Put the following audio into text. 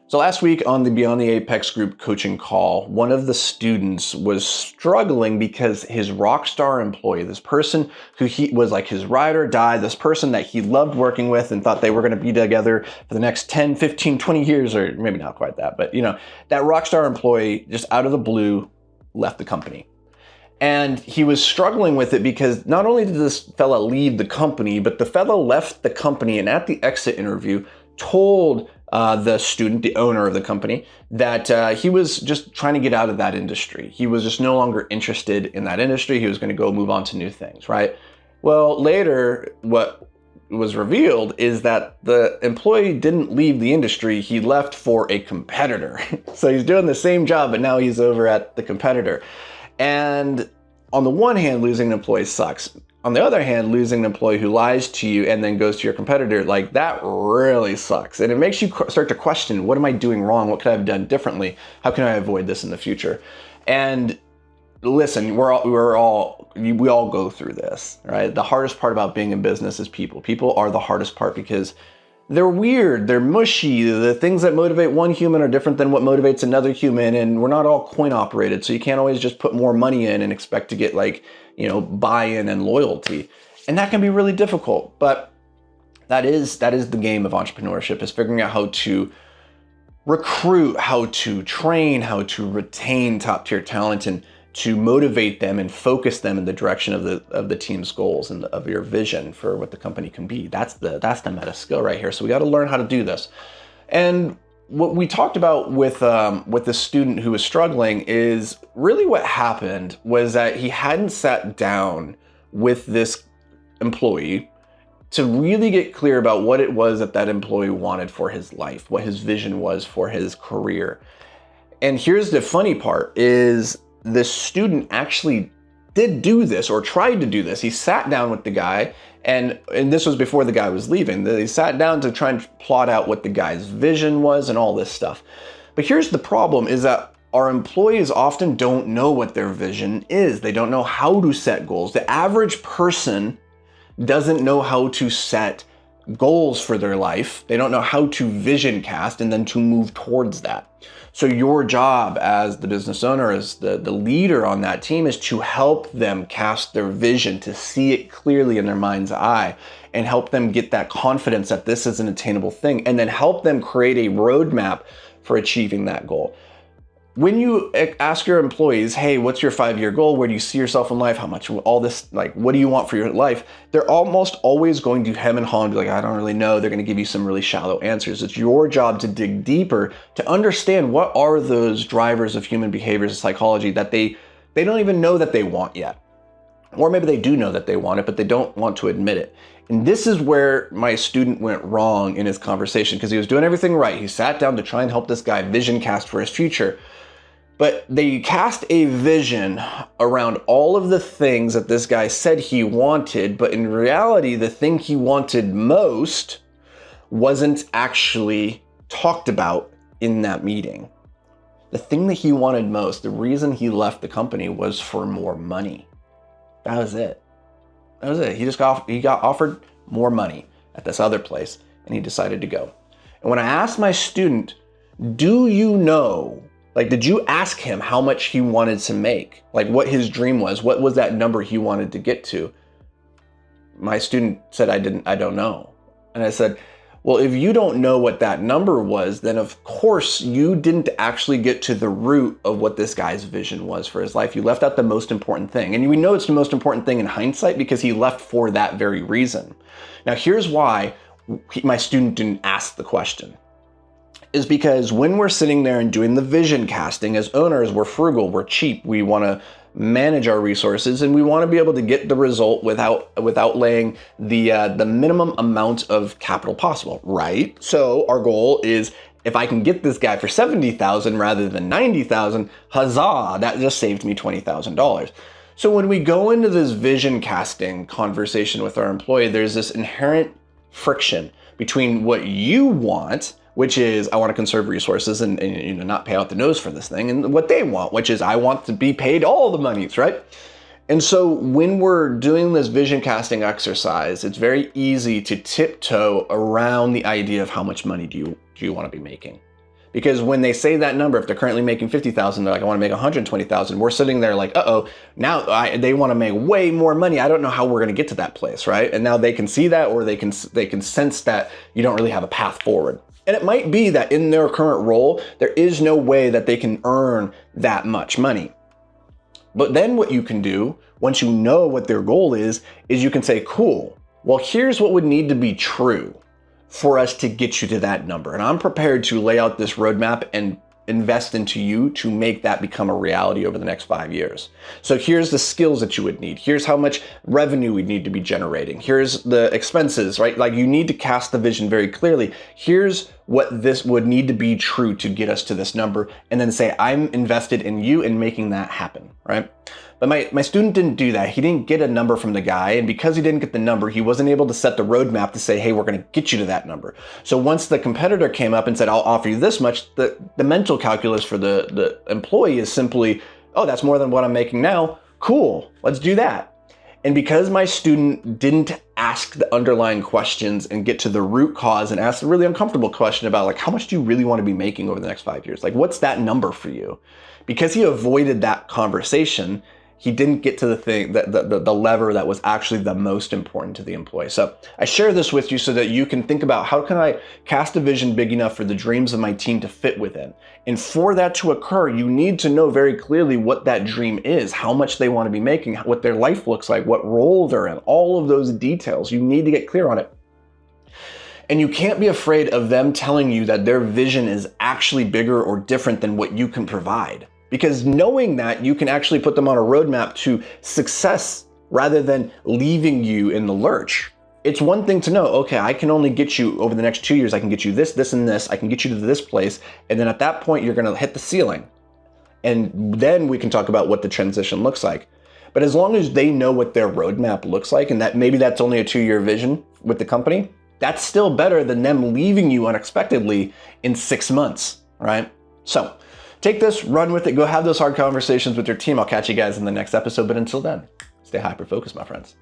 So last week on the Beyond the Apex group coaching call, one of the students was struggling because his Rockstar employee, this person who he was like his ride or die, this person that he loved working with and thought they were going to be together for the next 10, 15, 20 years, or maybe not quite that, but that Rockstar employee just out of the blue left the company. And he was struggling with it because not only did this fella leave the company, but the fella left the company and at the exit interview told the student, the owner of the company, that he was just trying to get out of that industry. He was just no longer interested in that industry. He was going to go move on to new things, right? Well, later, what was revealed is that the employee didn't leave the industry. He left for a competitor. So he's doing the same job, but now he's over at the competitor. And on the one hand, losing an employee sucks. On the other hand, losing an employee who lies to you and then goes to your competitor, like that really sucks. And it makes you start to question, what am I doing wrong? What could I have done differently? How can I avoid this in the future? And listen, we all go through this, right? The hardest part about being in business is people. People are the hardest part because they're weird, they're mushy. The things that motivate one human are different than what motivates another human, and we're not all coin operated, so you can't always just put more money in and expect to get buy-in and loyalty. And that can be really difficult, but that is the game of entrepreneurship, is figuring out how to recruit, how to train, how to retain top-tier talent, and to motivate them and focus them in the direction of the team's goals and of your vision for what the company can be. That's the meta skill right here. So we got to learn how to do this. And what we talked about with the student who was struggling is really what happened was that he hadn't sat down with this employee to really get clear about what it was that employee wanted for his life, what his vision was for his career. And here's the funny part is, the student actually did do this or tried to do this. He sat down with the guy, and this was before the guy was leaving. He sat down to try and plot out what the guy's vision was and all this stuff. But here's the problem is that our employees often don't know what their vision is. They don't know how to set goals. The average person doesn't know how to set goals for their life. They don't know how to vision cast and then to move towards that. So your job as the business owner, as the leader on that team, is to help them cast their vision, to see it clearly in their mind's eye, and help them get that confidence that this is an attainable thing, and then help them create a roadmap for achieving that goal. When you ask your employees, hey, what's your 5-year goal? Where do you see yourself in life? How much, all this, what do you want for your life? They're almost always going to hem and haw and be like, I don't really know. They're going to give you some really shallow answers. It's your job to dig deeper, to understand what are those drivers of human behaviors and psychology that they don't even know that they want yet. Or maybe they do know that they want it, but they don't want to admit it. And this is where my student went wrong in his conversation, because he was doing everything right. He sat down to try and help this guy vision cast for his future. But they cast a vision around all of the things that this guy said he wanted, but in reality, the thing he wanted most wasn't actually talked about in that meeting. The thing that he wanted most, the reason he left the company, was for more money. That was it. That was it. He got offered more money at this other place, and he decided to go. And when I asked my student, do you know, did you ask him how much he wanted to make? What his dream was? What was that number he wanted to get to? My student said, I don't know. And I said, well, if you don't know what that number was, then of course you didn't actually get to the root of what this guy's vision was for his life. You left out the most important thing. And we know it's the most important thing in hindsight because he left for that very reason. Now, here's why my student didn't ask the question. Is because when we're sitting there and doing the vision casting as owners, we're frugal, we're cheap, we want to manage our resources, and we want to be able to get the result without laying the minimum amount of capital possible, right? So our goal is, if I can get this guy for $70,000 rather than $90,000, huzzah, that just saved me $20,000. So when we go into this vision casting conversation with our employee, there's this inherent friction between what you want, which is I want to conserve resources and not pay out the nose for this thing, and what they want, which is I want to be paid all the monies, right? And so when we're doing this vision casting exercise, it's very easy to tiptoe around the idea of how much money do you want to be making. Because when they say that number, if they're currently making 50,000, they're like, I want to make 120,000. We're sitting there like, uh-oh, now they want to make way more money. I don't know how we're going to get to that place, right? And now they can see that, or they can sense that you don't really have a path forward. And it might be that in their current role, there is no way that they can earn that much money. But then what you can do, once you know what their goal is you can say, cool, well, here's what would need to be true for us to get you to that number. And I'm prepared to lay out this roadmap and invest into you to make that become a reality over the next 5 years. So here's the skills that you would need. Here's how much revenue we need to be generating. Here's the expenses, right? Like, you need to cast the vision very clearly. Here's what this would need to be true to get us to this number, and then say, I'm invested in you in making that happen, right? But my student didn't do that. He didn't get a number from the guy, and because he didn't get the number, he wasn't able to set the roadmap to say, hey, we're gonna get you to that number. So once the competitor came up and said, I'll offer you this much, the mental calculus for the employee is simply, oh, that's more than what I'm making now. Cool, let's do that. And because my student didn't ask the underlying questions and get to the root cause and ask a really uncomfortable question about, like, how much do you really want to be making over the next 5 years? Like, what's that number for you? Because he avoided that conversation, he didn't get to the thing, the lever that was actually the most important to the employee. So I share this with you so that you can think about, how can I cast a vision big enough for the dreams of my team to fit within? And for that to occur, you need to know very clearly what that dream is, how much they want to be making, what their life looks like, what role they're in, all of those details. You need to get clear on it. And you can't be afraid of them telling you that their vision is actually bigger or different than what you can provide. Because knowing that, you can actually put them on a roadmap to success rather than leaving you in the lurch. It's one thing to know, okay, I can only get you over the next 2 years, I can get you this, this, and this, I can get you to this place, and then at that point, you're gonna hit the ceiling. And then we can talk about what the transition looks like. But as long as they know what their roadmap looks like, and that maybe that's only a 2-year vision with the company, that's still better than them leaving you unexpectedly in 6 months, right? So, take this, run with it, go have those hard conversations with your team. I'll catch you guys in the next episode, but until then, stay hyper-focused, my friends.